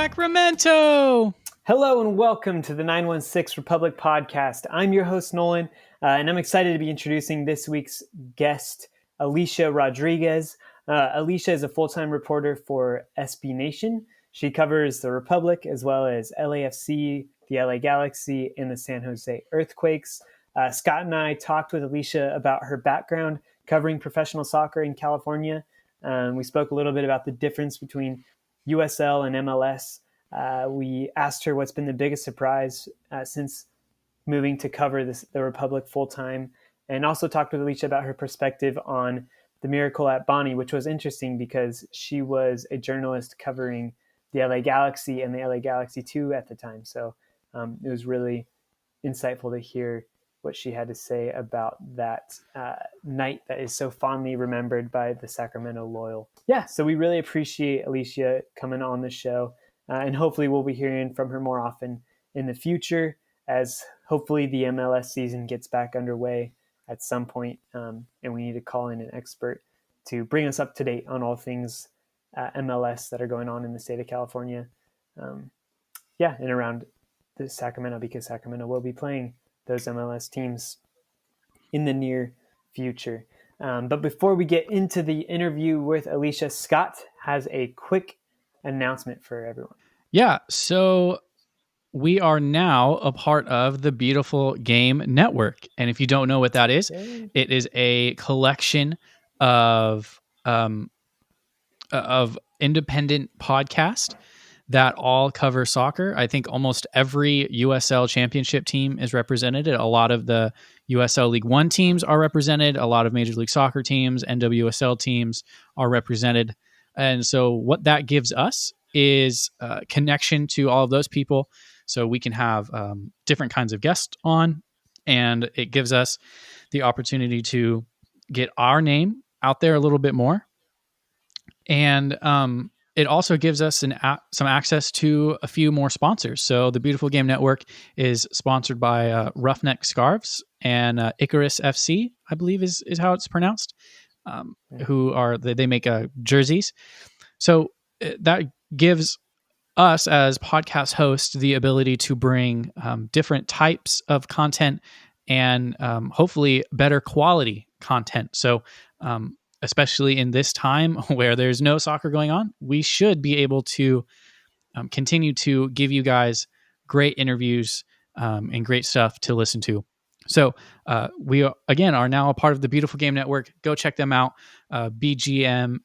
Sacramento! Hello and welcome to the 916 Republic podcast. I'm your host, Nolan, and I'm excited to be introducing this week's guest, Alicia Rodriguez. Alicia is a full-time reporter for SB Nation. She covers the Republic as well as LAFC, the LA Galaxy, and the San Jose Earthquakes. Scott and I talked with Alicia about her background covering professional soccer in California. We spoke a little bit about the difference between USL and MLS. We asked her what's been the biggest surprise since moving to cover the Republic full time, and also talked with Alicia about her perspective on the miracle at Bonney, which was interesting because she was a journalist covering the LA Galaxy and the LA Galaxy 2 at the time. So it was really insightful to hear what she had to say about that night that is so fondly remembered by the Sacramento loyal. Yeah, so we really appreciate Alicia coming on the show. And hopefully we'll be hearing from her more often in the future as hopefully the MLS season gets back underway at some point. And we need to call in an expert to bring us up to date on all things MLS that are going on in the state of California. And around the Sacramento, because Sacramento will be playing those MLS teams in the near future. But before we get into the interview with Alicia, Scott has a quick announcement for everyone. Yeah, so we are now a part of the Beautiful Game Network. And if you don't know what that is, it is a collection of independent podcasts that all cover soccer. I think almost every USL championship team is represented. A lot of the USL League One teams are represented. A lot of Major League Soccer teams, NWSL teams are represented. And so what that gives us is a connection to all of those people. So we can have different kinds of guests on, and it gives us the opportunity to get our name out there a little bit more. And it also gives us some access to a few more sponsors. So the Beautiful Game Network is sponsored by Roughnecks Scarfs and Icarus FC, I believe is how it's pronounced, they make jerseys. So that gives us as podcast hosts the ability to bring different types of content and hopefully better quality content. So especially in this time where there's no soccer going on, we should be able to continue to give you guys great interviews and great stuff to listen to. So we, again, are now a part of the Beautiful Game Network. Go check them out. BGN.fm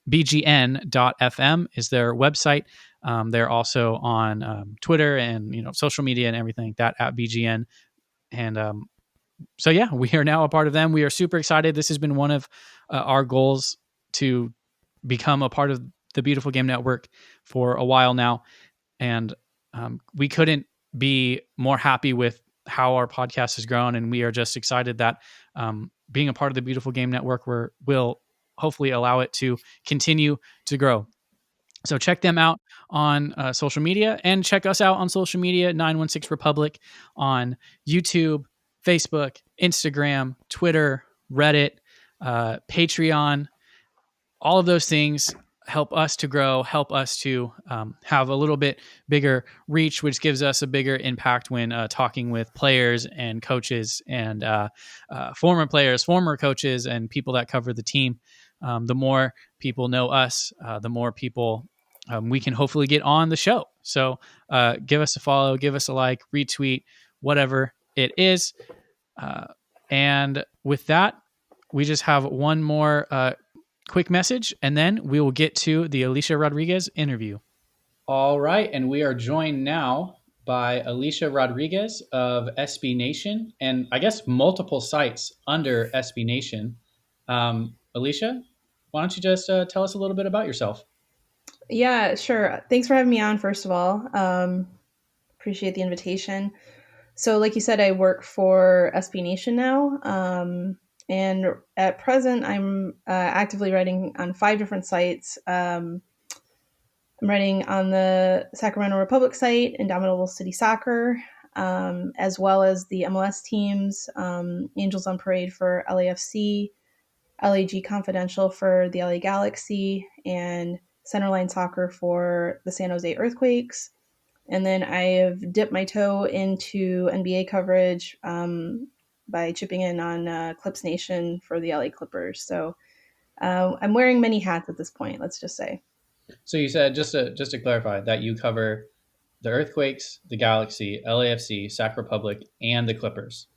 is their website. They're also on Twitter and social media and everything like that at BGN. And so yeah, we are now a part of them. We are super excited. This has been one of our goals to become a part of the Beautiful Game Network for a while now. And we couldn't be more happy with how our podcast has grown. And we are just excited that being a part of the Beautiful Game Network will hopefully allow it to continue to grow. So check them out on social media, and check us out on social media, 916 Republic on YouTube, Facebook, Instagram, Twitter, Reddit, Patreon. All of those things help us to grow, help us to have a little bit bigger reach, which gives us a bigger impact when talking with players and coaches and former players, former coaches, and people that cover the team. The more people know us, the more people we can hopefully get on the show. So give us a follow, give us a like, retweet, whatever it is. And with that, we just have one more quick message, and then we will get to the Alicia Rodriguez interview. All right, and we are joined now by Alicia Rodriguez of SB Nation, and I guess multiple sites under SB Nation. Alicia, why don't you just tell us a little bit about yourself? Yeah, sure. Thanks for having me on, first of all. Appreciate the invitation. So like you said, I work for SB Nation now. And at present, I'm actively writing on 5 different sites. I'm writing on the Sacramento Republic site, Indomitable City Soccer, as well as the MLS teams, Angels on Parade for LAFC, LAG Confidential for the LA Galaxy, and Centerline Soccer for the San Jose Earthquakes. And then I have dipped my toe into NBA coverage by chipping in on Clips Nation for the LA Clippers. So I'm wearing many hats at this point, let's just say. So you said, just to clarify, that you cover the Earthquakes, the Galaxy, LAFC, Sac Republic, and the Clippers.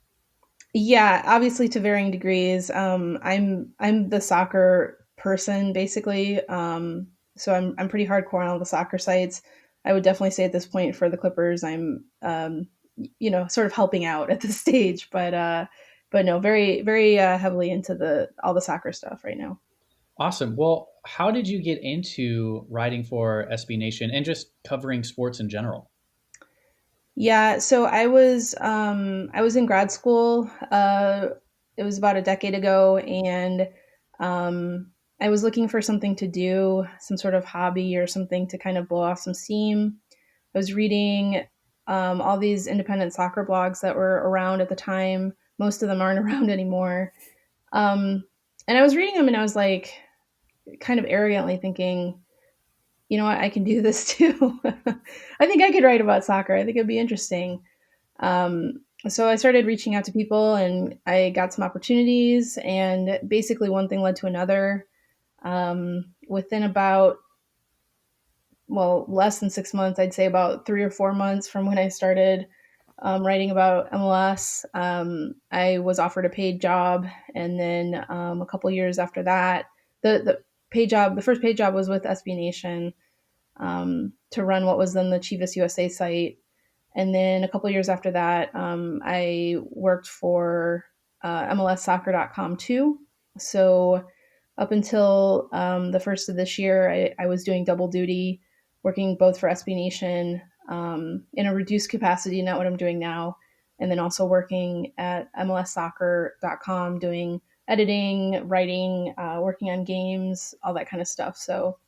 Yeah, obviously to varying degrees. I'm the soccer person basically. So I'm pretty hardcore on all the soccer sites. I would definitely say at this point for the Clippers, I'm sort of helping out at this stage, but no, very very heavily into the all the soccer stuff right now. Awesome. Well, how did you get into writing for SB Nation and just covering sports in general? Yeah, so I was in grad school. It was about a decade ago, and um, I was looking for something to do, some sort of hobby or something to kind of blow off some steam. I was reading all these independent soccer blogs that were around at the time. Most of them aren't around anymore. Um, and I was reading them, and I was like, kind of arrogantly thinking, you know what, I can do this too. I think I could write about soccer. I think it'd be interesting. So I started reaching out to people and I got some opportunities, and basically one thing led to another. Within about, well, less than 6 months, I'd say about 3 or 4 months from when I started writing about MLS, I was offered a paid job. And then a couple years after that, the first paid job was with SB Nation to run what was then the Chivas USA site. And then a couple years after that, I worked for MLSsoccer.com too. So up until the first of this year, I was doing double duty, working both for SB Nation in a reduced capacity, not what I'm doing now, and then also working at MLSsoccer.com doing editing, writing, working on games, all that kind of stuff. So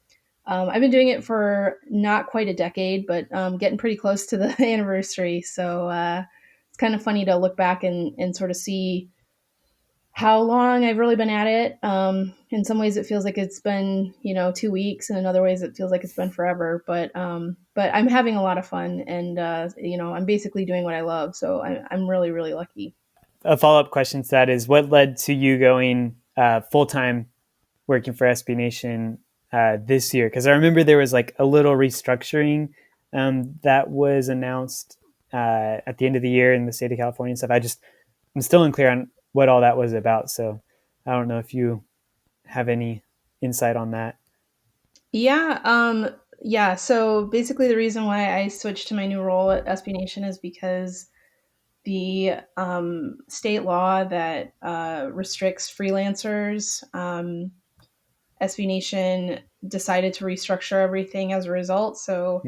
I've been doing it for not quite a decade, but getting pretty close to the anniversary. So it's kind of funny to look back and sort of see how long I've really been at it. In some ways, it feels like it's been 2 weeks, and in other ways, it feels like it's been forever. But I'm having a lot of fun, and I'm basically doing what I love. So I'm really really lucky. A follow-up question to that is, what led to you going full-time working for SB Nation this year? Because I remember there was like a little restructuring that was announced at the end of the year in the state of California and stuff. I'm still unclear on what all that was about. So I don't know if you have any insight on that. Yeah. So basically, the reason why I switched to my new role at SB Nation is because the state law that restricts freelancers, SB Nation decided to restructure everything as a result. So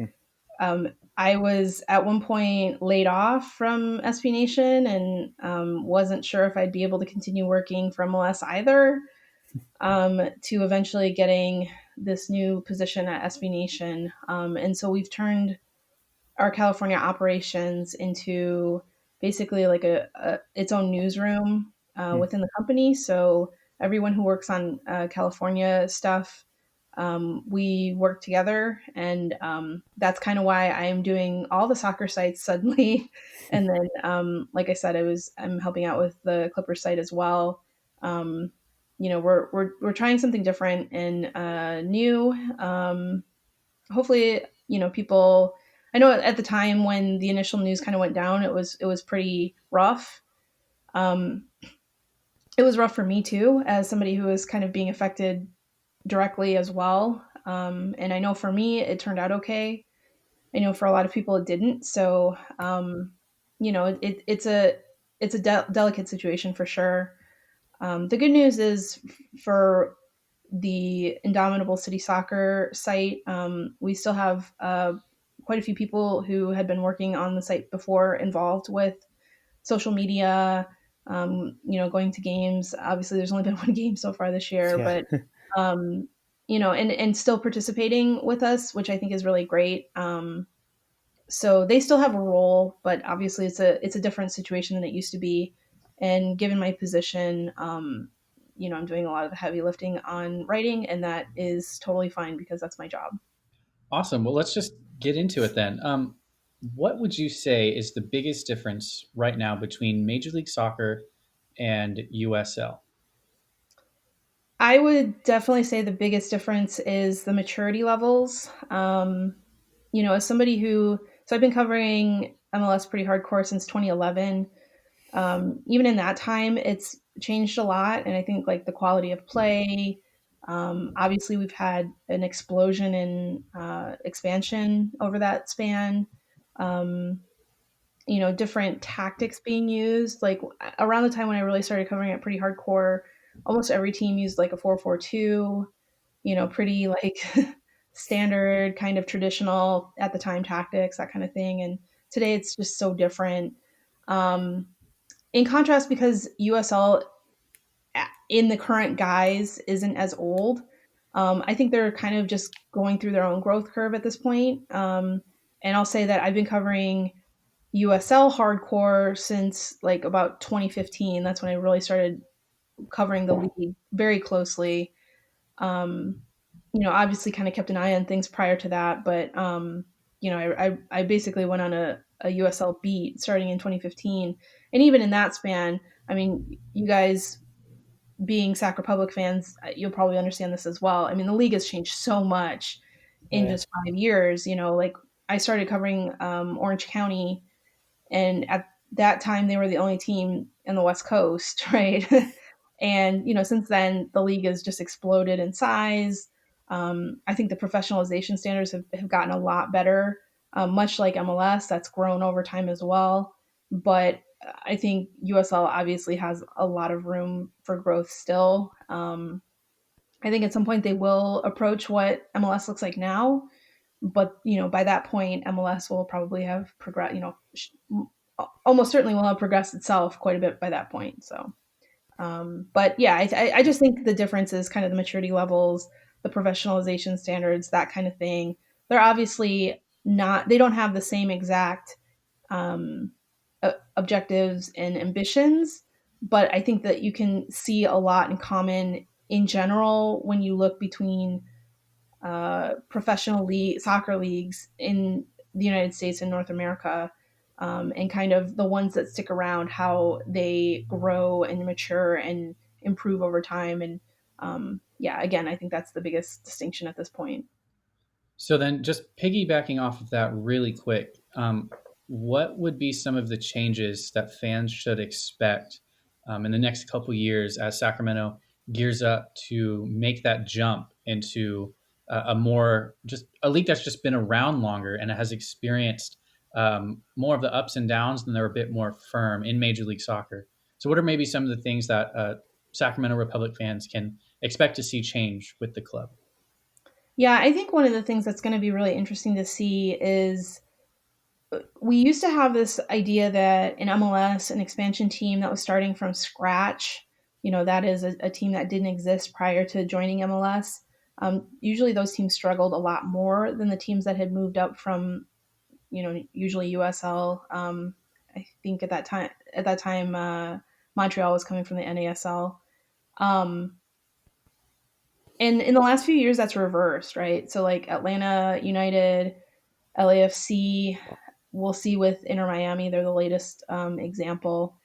Hmm. I was at one point laid off from SB Nation and wasn't sure if I'd be able to continue working for MLS either, to eventually getting this new position at SB Nation. And so we've turned our California operations into basically like a its own newsroom Hmm. within the company. So everyone who works on California stuff, we work together, and that's kind of why I'm doing all the soccer sites suddenly. And then, like I said, I'm helping out with the Clippers site as well. Um, we're trying something different and new. Hopefully, people. I know at the time when the initial news kind of went down, it was pretty rough. Um, it was rough for me too, as somebody who was kind of being affected directly as well. And I know for me, it turned out okay. I know for a lot of people, it didn't. So, it's a delicate situation for sure. The good news is for the Indomitable City Soccer site, we still have quite a few people who had been working on the site before involved with social media, going to games. Obviously, there's only been one game so far this year, Yeah. but and still participating with us, which I think is really great. So they still have a role, but obviously it's a different situation than it used to be. And given my position, I'm doing a lot of the heavy lifting on writing, and that is totally fine because that's my job. Awesome. Well, let's just get into it then. what would you say is the biggest difference right now between Major League Soccer and USL? I would definitely say the biggest difference is the maturity levels. As somebody so I've been covering MLS pretty hardcore since 2011. Even in that time, it's changed a lot. And I think like the quality of play, obviously we've had an explosion in expansion over that span. Um, different tactics being used. Like around the time when I really started covering it pretty hardcore, almost every team used like a 4-4-2, pretty like standard kind of traditional at the time tactics, that kind of thing. And today it's just so different. Um, in contrast, because USL in the current guise isn't as old, I think they're kind of just going through their own growth curve at this point. And I'll say that I've been covering USL hardcore since like about 2015. That's when I really started covering the league very closely. Um, obviously kind of kept an eye on things prior to that, but I basically went on a USL beat starting in 2015, and even in that span, I mean, you guys being Sac Republic fans, you'll probably understand this as well. I mean, the league has changed so much in Right. just 5 years. Like I started covering Orange County, and at that time they were the only team in the West Coast, right? And since then the league has just exploded in size. I think the professionalization standards have gotten a lot better, much like MLS. That's grown over time as well. But I think USL obviously has a lot of room for growth still. I think at some point they will approach what MLS looks like now, but by that point MLS will probably have progressed. Almost certainly will have progressed itself quite a bit by that point. So, but yeah, I just think the difference is kind of the maturity levels, the professionalization standards, that kind of thing. They're obviously not, they don't have the same exact um, objectives and ambitions, but I think that you can see a lot in common in general when you look between professional soccer leagues in the United States and North America, and kind of the ones that stick around, how they grow and mature and improve over time. And yeah, again, I think that's the biggest distinction at this point. So then, just piggybacking off of that really quick, what would be some of the changes that fans should expect in the next couple years as Sacramento gears up to make that jump into a more just a league that's just been around longer and has experienced more of the ups and downs, and they're a bit more firm in Major League Soccer. So, what are maybe some of the things that Sacramento Republic fans can expect to see change with the club? Yeah, I think one of the things that's going to be really interesting to see is we used to have this idea that in MLS, an expansion team that was starting from scratch, that is a team that didn't exist prior to joining MLS. Usually those teams struggled a lot more than the teams that had moved up from, usually USL. I think at that time, Montreal was coming from the NASL. Um, and in the last few years, that's reversed, right? So like Atlanta United, LAFC, we'll see with Inter Miami, they're the latest example.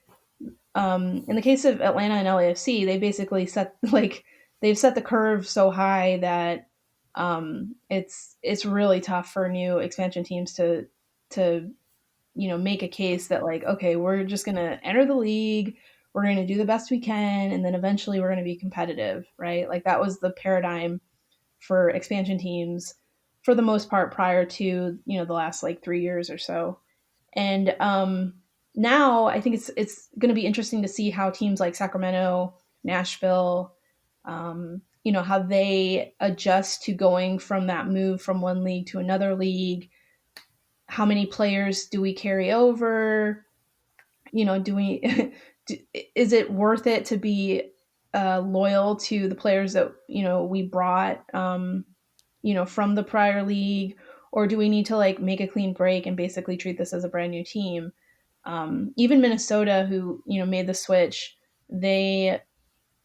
In the case of Atlanta and LAFC, they basically they've set the curve so high that it's really tough for new expansion teams to make a case that like, okay, we're just gonna enter the league, we're gonna do the best we can, and then eventually we're gonna be competitive, right? Like that was the paradigm for expansion teams for the most part prior to the last like 3 years or so. And now I think it's going to be interesting to see how teams like Sacramento, Nashville, how they adjust to going from that move from one league to another league. How many players do we carry over? Do we is it worth it to be loyal to the players that we brought from the prior league, or do we need to like make a clean break and basically treat this as a brand new team? Even Minnesota, who made the switch, they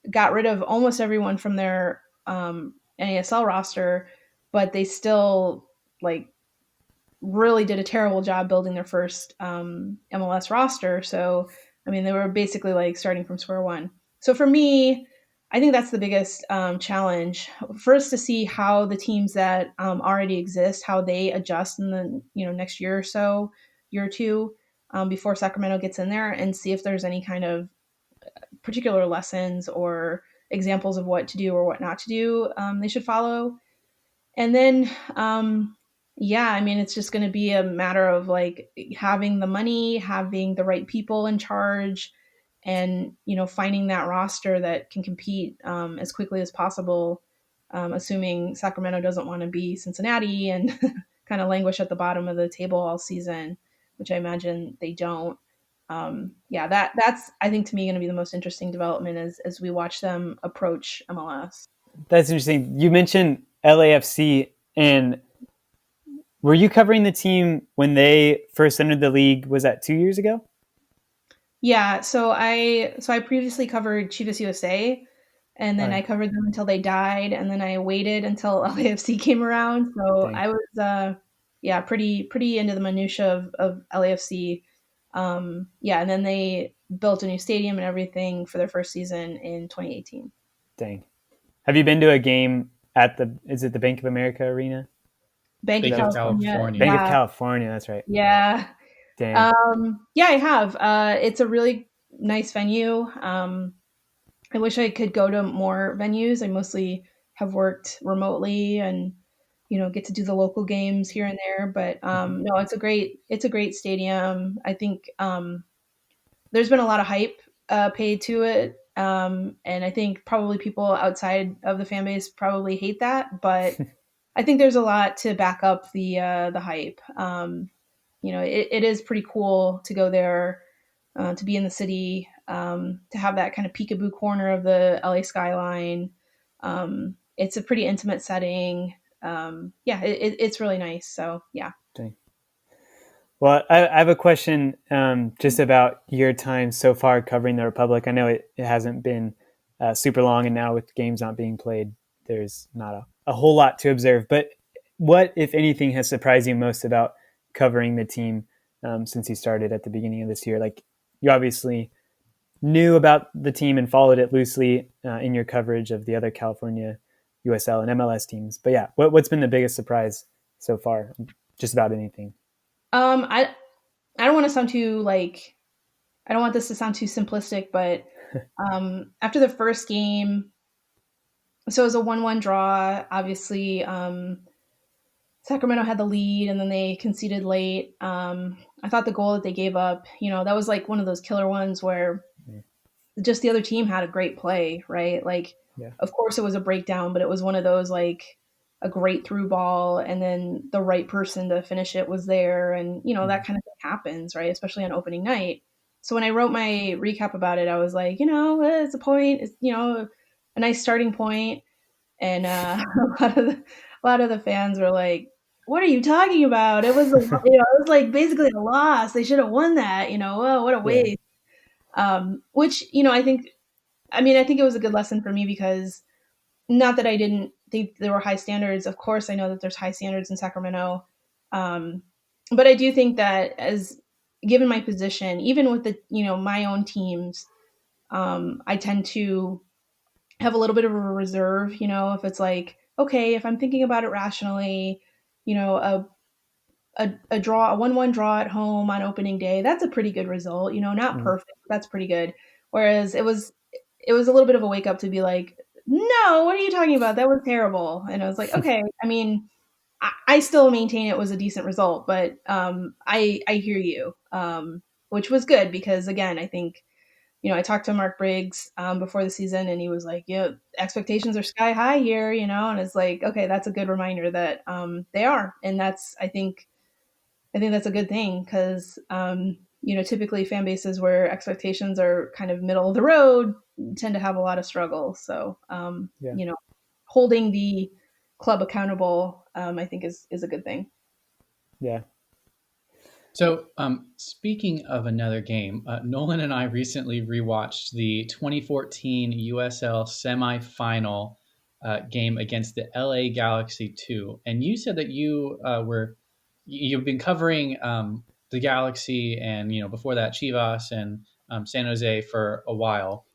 got rid of almost everyone from their NASL roster, but they still like really did a terrible job building their first MLS roster. So, I mean, they were basically like starting from square one. So for me, I think that's the biggest challenge. First, to see how the teams that already exist, how they adjust in the next year or so, year or two, before Sacramento gets in there, and see if there's any kind of particular lessons or examples of what to do or what not to do they should follow. And then, yeah, I mean, it's just going to be a matter of like having the money, having the right people in charge, and finding that roster that can compete as quickly as possible. Assuming Sacramento doesn't want to be Cincinnati and kind of languish at the bottom of the table all season, which I imagine they don't. Yeah, that's I think to me going to be the most interesting development as we watch them approach MLS. That's interesting. You mentioned LAFC, and were you covering the team when they first entered the league? Was that 2 years ago? Yeah, so I previously covered Chivas USA, and then I covered them until they died, and then I waited until LAFC came around. So Dang. I was yeah, pretty into the minutia of LAFC. Yeah, and then they built a new stadium and everything for their first season in 2018. Dang. Have you been to a game at is it the Bank of America Arena? Bank of California. Bank Yeah. of California, that's right. Yeah. Dang. Yeah, I have. It's a really nice venue. I wish I could go to more venues. I mostly have worked remotely and get to do the local games here and there. But no, it's a great stadium. I think there's been a lot of hype paid to it, and I think probably people outside of the fan base probably hate that. But I think there's a lot to back up the hype. It is pretty cool to go there, to be in the city, to have that kind of peekaboo corner of the LA skyline. It's a pretty intimate setting. Yeah, it's really nice. So yeah. Dang. Well, I have a question just about your time so far covering the Republic. I know it hasn't been super long, and now with games not being played, there's not a whole lot to observe. But what, if anything, has surprised you most about covering the team since you started at the beginning of this year? Like, you obviously knew about the team and followed it loosely in your coverage of the other California, USL, and MLS teams. But yeah, what's been the biggest surprise so far? Just about anything. I don't want to sound too I don't want this to sound too simplistic, but after the first game, so it was a 1-1 draw. Obviously, Sacramento had the lead, and then they conceded late. I thought the goal that they gave up, that was like one of those killer ones where just the other team had a great play, right? Like, of course it was a breakdown, but it was one of those like a great through ball, and then the right person to finish it was there, and that kind of thing happens, right? Especially on opening night. So when I wrote my recap about it, I was like, it's a point, it's a nice starting point, and a lot of the fans were like, "What are you talking about? It was it was like basically a loss. They should have won that. Oh, what a waste." Which I think it was a good lesson for me, because not that I didn't think there were high standards. Of course, I know that there's high standards in Sacramento. But I do think that, as given my position, even with the, my own teams, I tend to have a little bit of a reserve, if it's like, okay, if I'm thinking about it rationally, a draw, a 1-1 draw at home on opening day, that's a pretty good result, not perfect, that's pretty good. Whereas it was a little bit of a wake up to be like, no, what are you talking about? That was terrible. And I was like, okay, I mean, I still maintain it was a decent result, but I hear you, which was good, because again, I think, I talked to Mark Briggs before the season, and he was like, expectations are sky high here, and it's like, okay, that's a good reminder that they are. And that's, I think that's a good thing, because, typically fan bases where expectations are kind of middle of the road tend to have a lot of struggle. So, holding the club accountable, I think is a good thing. Yeah. So, speaking of another game, Nolan and I recently rewatched the 2014 USL semifinal game against the LA Galaxy 2. And you said that you were you've been covering the Galaxy and before that Chivas and San Jose for a while.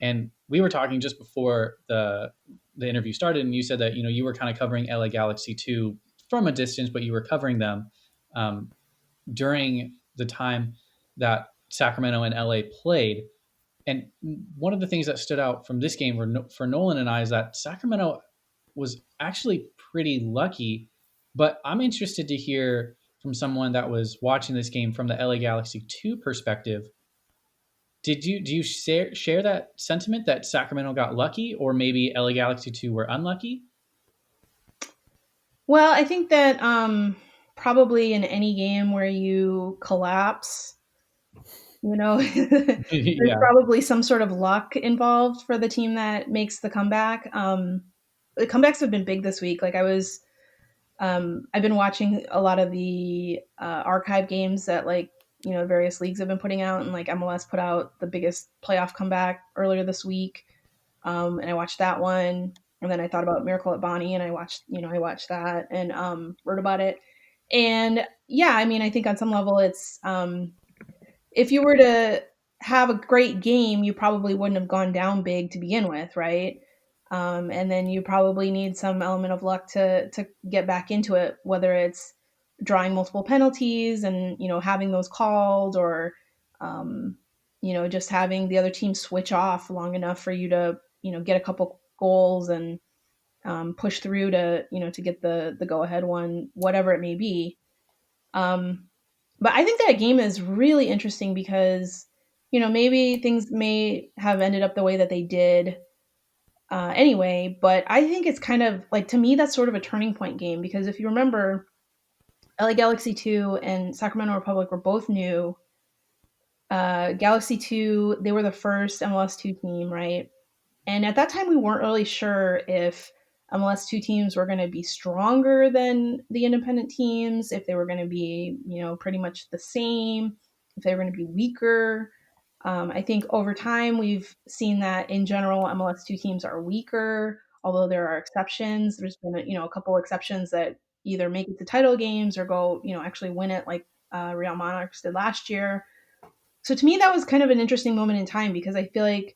And we were talking just before the interview started, and you said that you were kind of covering LA Galaxy too from a distance, but you were covering them during the time that Sacramento and LA played. And one of the things that stood out from this game for Nolan and I is that Sacramento was actually pretty lucky. But I'm interested to hear from someone that was watching this game from the LA Galaxy 2 perspective. Do you share that sentiment that Sacramento got lucky, or maybe LA Galaxy 2 were unlucky? Well, I think that probably in any game where you collapse, there's Yeah. probably some sort of luck involved for the team that makes the comeback. The comebacks have been big this week. I've been watching a lot of the archive games that various leagues have been putting out, and like MLS put out the biggest playoff comeback earlier this week, and I watched that one, and then I thought about Miracle at Bonney, and I watched that and wrote about it, and yeah, I mean, I think on some level it's if you were to have a great game, you probably wouldn't have gone down big to begin with, right? And then you probably need some element of luck to get back into it, whether it's drawing multiple penalties and having those called, or just having the other team switch off long enough for you to get a couple goals and push through to to get the go ahead one, whatever it may be. But I think that game is really interesting because maybe things may have ended up the way that they did anyway, but I think it's kind of like, to me, that's sort of a turning point game, because if you remember, LA Galaxy 2 and Sacramento Republic were both new. Galaxy 2, they were the first MLS 2 team, right? And at that time, we weren't really sure if MLS 2 teams were going to be stronger than the independent teams, if they were going to be, pretty much the same, if they were going to be weaker. I think over time, we've seen that in general, MLS 2 teams are weaker, although there are exceptions. There's been, a couple exceptions that either make it to title games or go, actually win it, like Real Monarchs did last year. So to me, that was kind of an interesting moment in time, because I feel like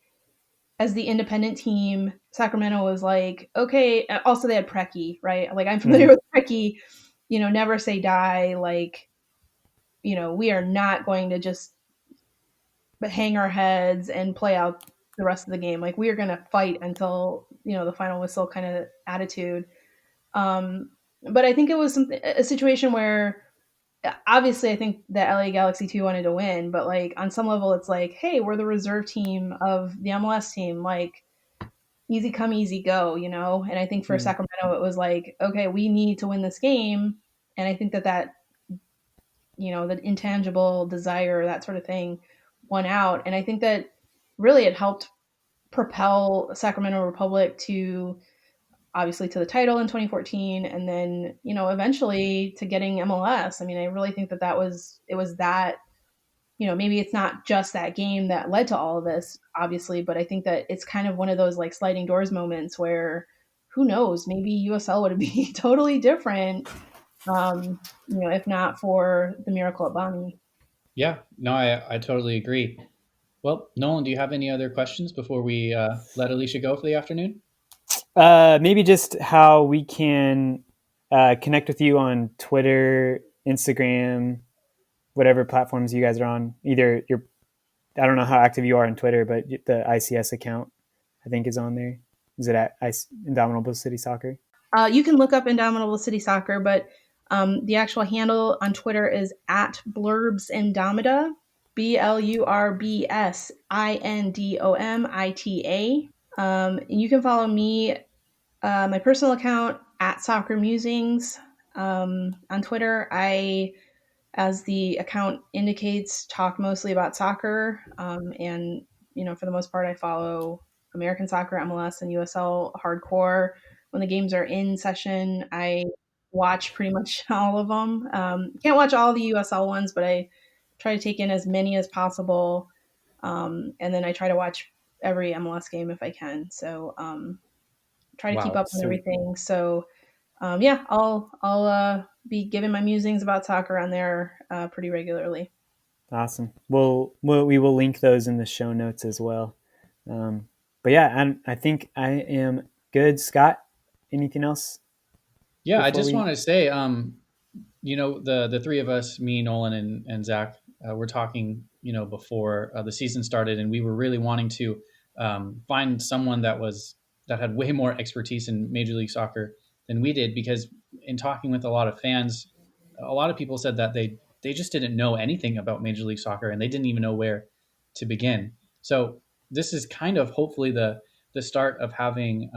as the independent team, Sacramento was like, okay. Also, they had Preki, right? Like, I'm familiar with Preki, never say die. Like, we are not going to just hang our heads and play out the rest of the game. Like, we are going to fight until, the final whistle kind of attitude. But I think it was a situation where, obviously, I think the LA Galaxy 2 wanted to win, but like on some level, it's like, hey, we're the reserve team of the MLS team. Like, easy come, easy go, And I think for Sacramento, it was like, okay, we need to win this game. And I think that the intangible desire, that sort of thing, won out. And I think that really it helped propel Sacramento Republic to, obviously, to the title in 2014, and then eventually to getting MLS. I mean, I really think that it was that, maybe it's not just that game that led to all of this, obviously, but I think that it's kind of one of those like sliding doors moments where, who knows, maybe USL would be totally different, if not for the miracle at Bonney. Yeah, no, I totally agree. Well, Nolan, do you have any other questions before we let Alicia go for the afternoon? Maybe just how we can connect with you on Twitter, Instagram, whatever platforms you guys are on. Either I don't know how active you are on Twitter, but the ICS account, I think, is on there. Is it at Indomitable City Soccer? You can look up Indomitable City Soccer, but the actual handle on Twitter is at Blurbs Indomita, BLURBSINDOMITA. You can follow me, my personal account, at Soccer Musings, on Twitter. I, as the account indicates, talk mostly about soccer, and for the most part, I follow American soccer, MLS, and USL hardcore. When the games are in session, I watch pretty much all of them. Can't watch all the USL ones, but I try to take in as many as possible, and then I try to watch every MLS game if I can. So try to keep Wow. up with everything. So yeah, I'll be giving my musings about soccer on there pretty regularly. Awesome. We will link those in the show notes as well. But yeah, I think I am good. Scott, anything else? Yeah, I Before just we want to say, the three of us, me, Nolan, and Zach, were talking, before the season started, and we were really wanting to find someone that had way more expertise in Major League Soccer than we did, because in talking with a lot of fans, a lot of people said that they just didn't know anything about Major League Soccer, and they didn't even know where to begin. So this is kind of hopefully the start of having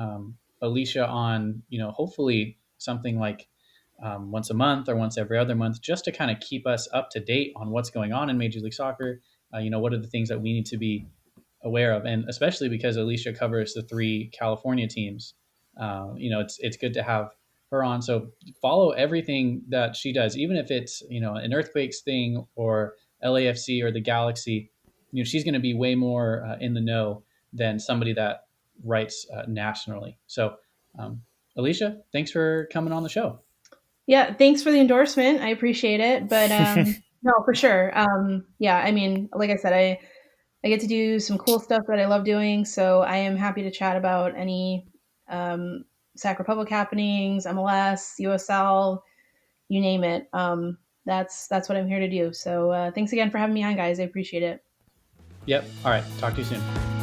Alicia on, hopefully something like once a month or once every other month, just to kind of keep us up to date on what's going on in Major League Soccer. What are the things that we need to be aware of, and especially because Alicia covers the three California teams. It's good to have her on. So follow everything that she does, even if it's an earthquakes thing or LAFC or the Galaxy. She's going to be way more in the know than somebody that writes nationally. So, Alicia, thanks for coming on the show. Yeah, thanks for the endorsement. I appreciate it. But no, for sure. Yeah, I mean, like I said, I get to do some cool stuff that I love doing. So I am happy to chat about any Sac Republic happenings, MLS, USL, you name it. That's what I'm here to do. So thanks again for having me on, guys. I appreciate it. Yep. All right. Talk to you soon.